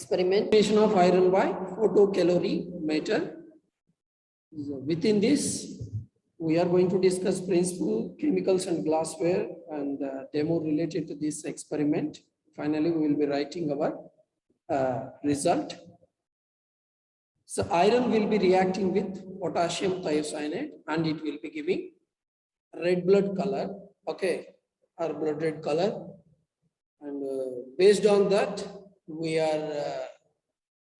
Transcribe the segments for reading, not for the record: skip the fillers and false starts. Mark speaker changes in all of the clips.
Speaker 1: experimentation of iron by photocalorimeter. Within this, we are going to discuss principle, chemicals and glassware, and demo related to this experiment. Finally, we will be writing our result. So iron will be reacting with potassium thiocyanate and it will be giving red blood color, okay, or blood red color. And based on that, we are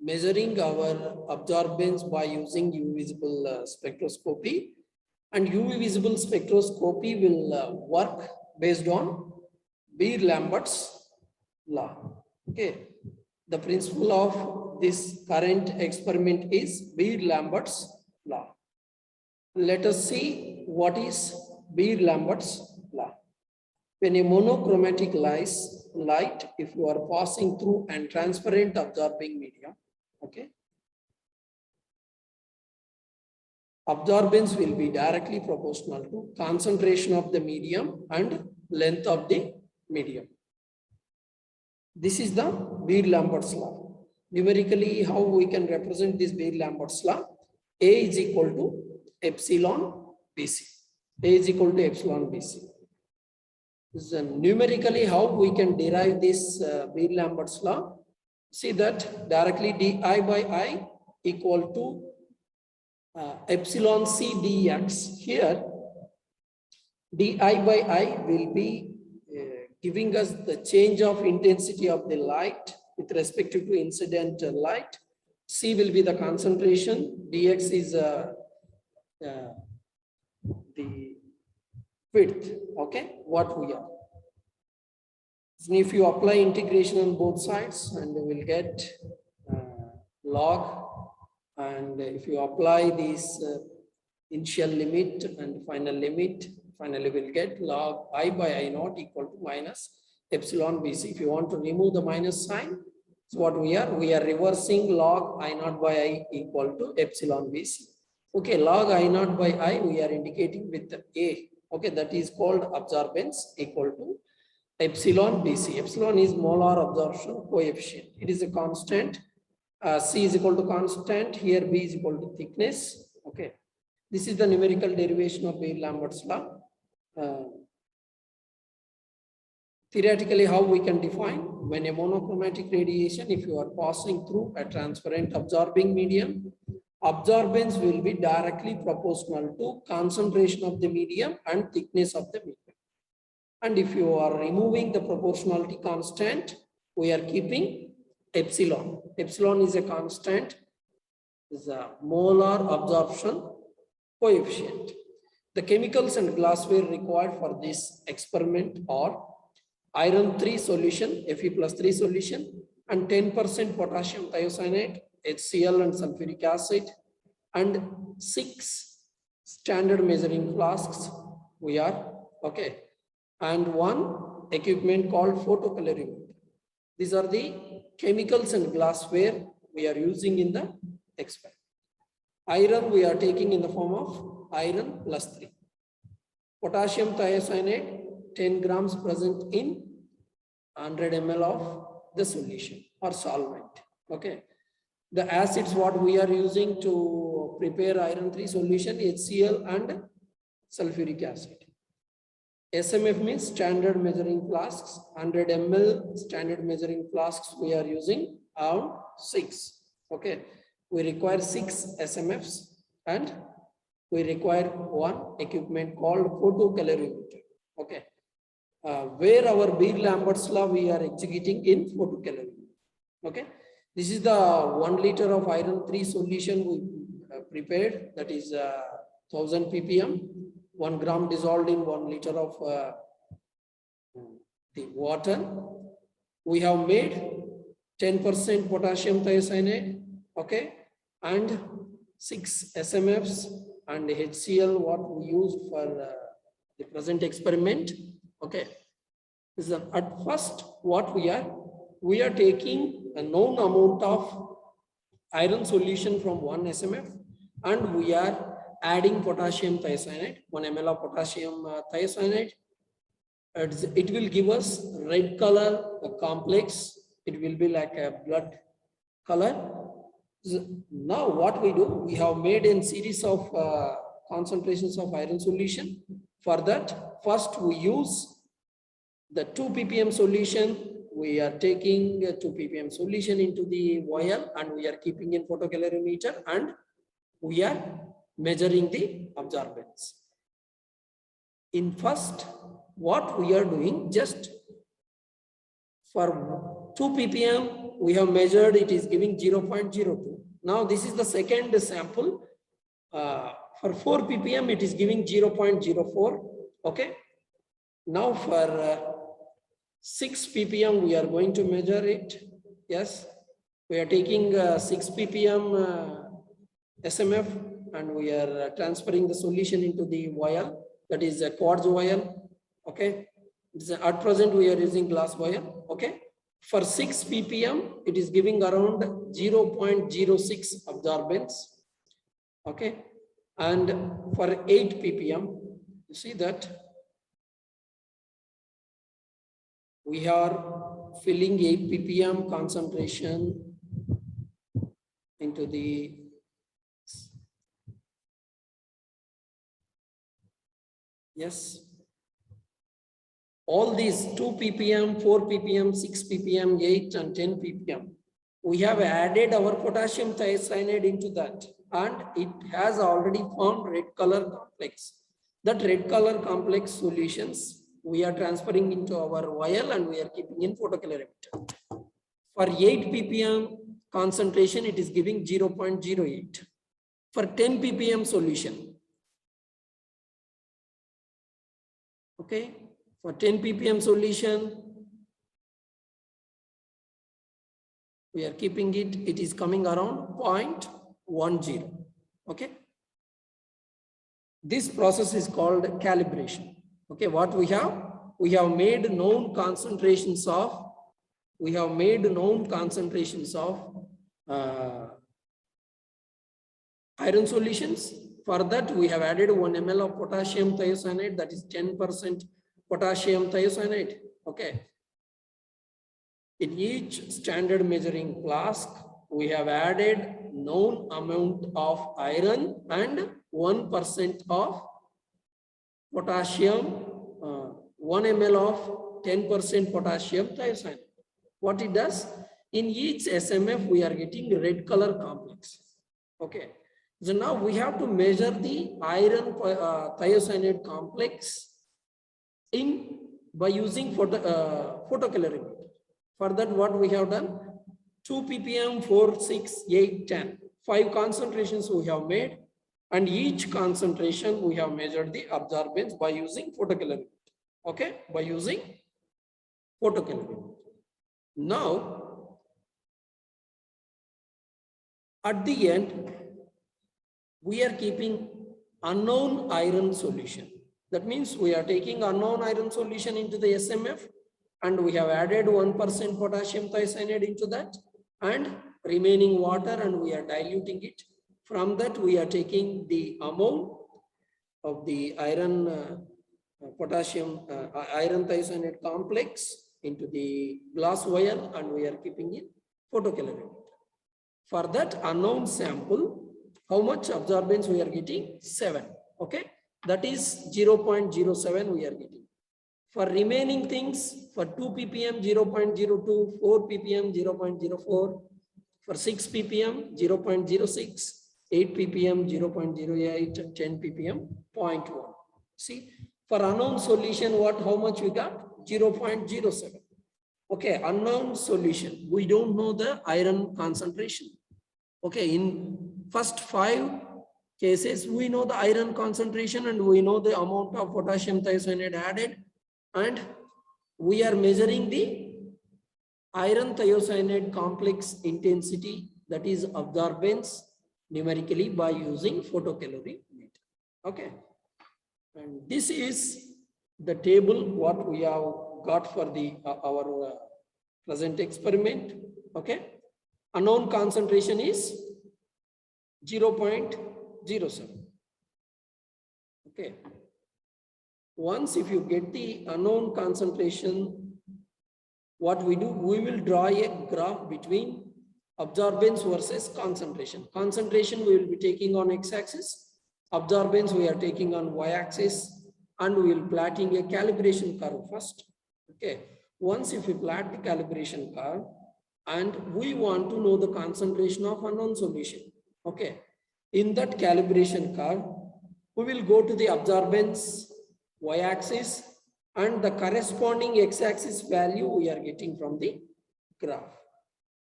Speaker 1: measuring our absorbance by using UV visible spectroscopy. And UV visible spectroscopy will work based on Beer-Lambert's law. Okay, the principle of this current experiment is Beer-Lambert's law. Let us see what is Beer-Lambert's law. When a monochromatic light, if you are passing through a transparent absorbing medium, okay, absorbance will be directly proportional to concentration of the medium and length of the medium. This is the Beer-Lambert's law. Numerically, how we can represent this Beer-Lambert's law? A is equal to epsilon BC. A is equal to epsilon BC. So numerically, how we can derive this Beer-Lambert's law? See that directly di by I equal to epsilon C dx. Here, di by I will be giving us the change of intensity of the light with respect to incident light. C will be the concentration, dx is the width, okay, what we are. So if you apply integration on both sides, and we will get log, and if you apply this initial limit and final limit, finally we'll get log I by I naught equal to minus epsilon BC. If you want to remove the minus sign, so what we are reversing log I naught by I equal to epsilon BC. Okay, log I naught by I we are indicating with A. Okay, that is called absorbance equal to epsilon BC. Epsilon is molar absorption coefficient. It is a constant. C is equal to constant. Here B is equal to thickness. Okay, this is the numerical derivation of Beer-Lambert's law. Theoretically, how we can define when a monochromatic radiation, if you are passing through a transparent absorbing medium, absorbance will be directly proportional to concentration of the medium and thickness of the medium. And if you are removing the proportionality constant, we are keeping epsilon. Epsilon is a constant, is a molar absorption coefficient. The chemicals and glassware required for this experiment are iron 3 solution, Fe+3 solution, and 10% potassium thiocyanate, HCl and sulfuric acid, and 6 standard measuring flasks we are, okay, and 1 equipment called photocalorimeter. These are the chemicals and glassware we are using in the experiment. Iron we are taking in the form of iron plus 3. Potassium thiocyanate 10 grams present in 100 ml of the solution or solvent. Okay. The acids what we are using to prepare iron 3 solution, HCl and sulfuric acid. SMF means standard measuring flasks. 100 ml standard measuring flasks we are using around 6. Okay. We require 6 SMFs and we require 1 equipment called photocalorimeter. Okay. Where our Beer-Lambert's law we are executing in photocalorimeter. Okay. This is the 1 liter of iron 3 solution we prepared, that is 1000 ppm, 1 gram dissolved in 1 liter of the water. We have made 10% potassium thiocyanate, okay, and 6 SMFs and HCl what we used for the present experiment. Okay, this is at first what we are taking a known amount of iron solution from 1 SMF and we are adding potassium thiocyanate, 1 ml of potassium thiocyanate. It will give us red color complex. It will be like a blood color. Now what we do, we have made a series of concentrations of iron solution. For that, first we use the 2 ppm solution. We are taking 2 ppm solution into the vial and we are keeping in photocalorimeter and we are measuring the absorbance. In first, what we are doing, just for 2 ppm, we have measured, it is giving 0.02. Now this is the second sample. For 4 ppm, it is giving 0.04. Okay. Now for 6 ppm, we are going to measure it. Yes, we are taking 6 ppm SMF and we are transferring the solution into the vial, that is a quartz vial. Okay, at present we are using glass vial. Okay, for 6 ppm, it is giving around 0.06 absorbance. Okay, and for 8 ppm, you see that we are filling 8 ppm concentration into the yes. All these 2 ppm, 4 ppm, 6 ppm, 8 and 10 ppm, we have added our potassium thiocyanate into that and it has already formed red color complex. That red color complex solutions we are transferring into our vial and we are keeping in photocalorimeter. For 8 ppm concentration, it is giving 0.08. For 10 ppm solution, okay, for 10 ppm solution, we are keeping it, it is coming around 0.10. Okay. This process is called calibration. Okay, what we have made known concentrations of, iron solutions. For that, we have added 1 ml of potassium thiocyanate, that is 10% potassium thiocyanate. Okay. In each standard measuring flask, we have added known amount of iron and 1% of potassium, 1 ml of 10% potassium thiocyanate. What it does, in each SMF, we are getting red color complex. Okay. So now we have to measure the iron thiocyanate complex by using photocalorimeter. For that, what we have done, 2 ppm, 4, 6, 8, 10, 5 concentrations we have made, and each concentration we have measured the absorbance by using photocalorimeter. Okay, by using photocalorimeter. Now, at the end, we are keeping unknown iron solution. That means we are taking unknown iron solution into the SMF and we have added 1% potassium thiocyanate into that and remaining water and we are diluting it. From that, we are taking the amount of the iron iron thiocyanate complex into the glass vial and we are keeping in photocalorimeter. For that unknown sample, how much absorbance we are getting? 7. Okay, that is 0.07 we are getting. For remaining things, for 2 ppm 0.02, 4 ppm 0.04, for 6 ppm 0.06, 8 ppm 0.08, 10 ppm 0.1. See, for unknown solution, how much we got? 0.07. Okay, unknown solution, we don't know the iron concentration. Okay, in first 5 cases, we know the iron concentration and we know the amount of potassium thiocyanate added, and we are measuring the iron thiocyanate complex intensity, that is absorbance, numerically by using photocalorimeter. Okay, and this is the table what we have got for the our present experiment. Okay, unknown concentration is 0.07. Okay. Once if you get the unknown concentration, what we do, we will draw a graph between Absorbance versus concentration. Concentration we will be taking on x-axis. Absorbance we are taking on y-axis, and we will plotting a calibration curve first. Okay. Once if we plot the calibration curve, and we want to know the concentration of unknown solution. Okay. In that calibration curve, we will go to the absorbance y-axis and the corresponding x-axis value we are getting from the graph.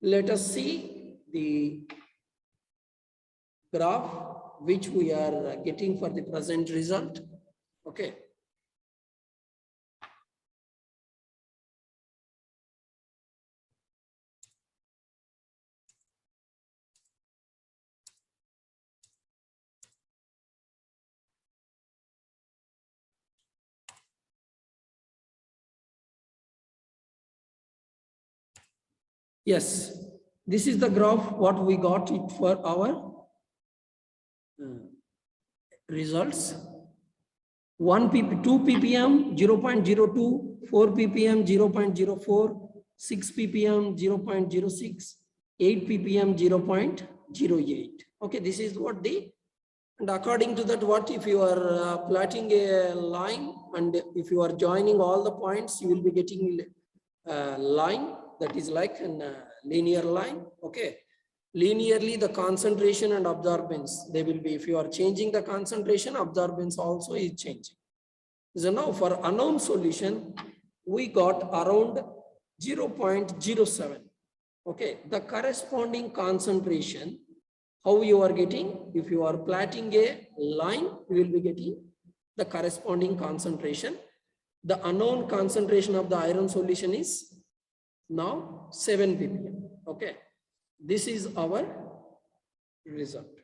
Speaker 1: Let us see the graph which we are getting for the present result. Okay. Yes, this is the graph what we got it for our results. 1 pp, 2 ppm 0.02, 4 ppm 0.04, 6 ppm 0.06, 8 ppm 0.08. Okay, this is what the, and according to that, what if you are plotting a line, and if you are joining all the points, you will be getting a line that is like a linear line. Okay. Linearly, the concentration and absorbance, they will be, if you are changing the concentration, absorbance also is changing. So now for unknown solution, we got around 0.07. Okay, the corresponding concentration, how you are getting, if you are plotting a line, you will be getting the corresponding concentration. The unknown concentration of the iron solution is now 7 ppm. Okay. This is our result.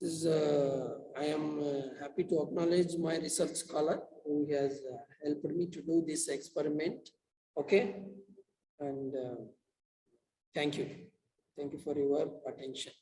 Speaker 1: This, I am happy to acknowledge my research scholar who has helped me to do this experiment. Okay. And thank you. Thank you for your attention.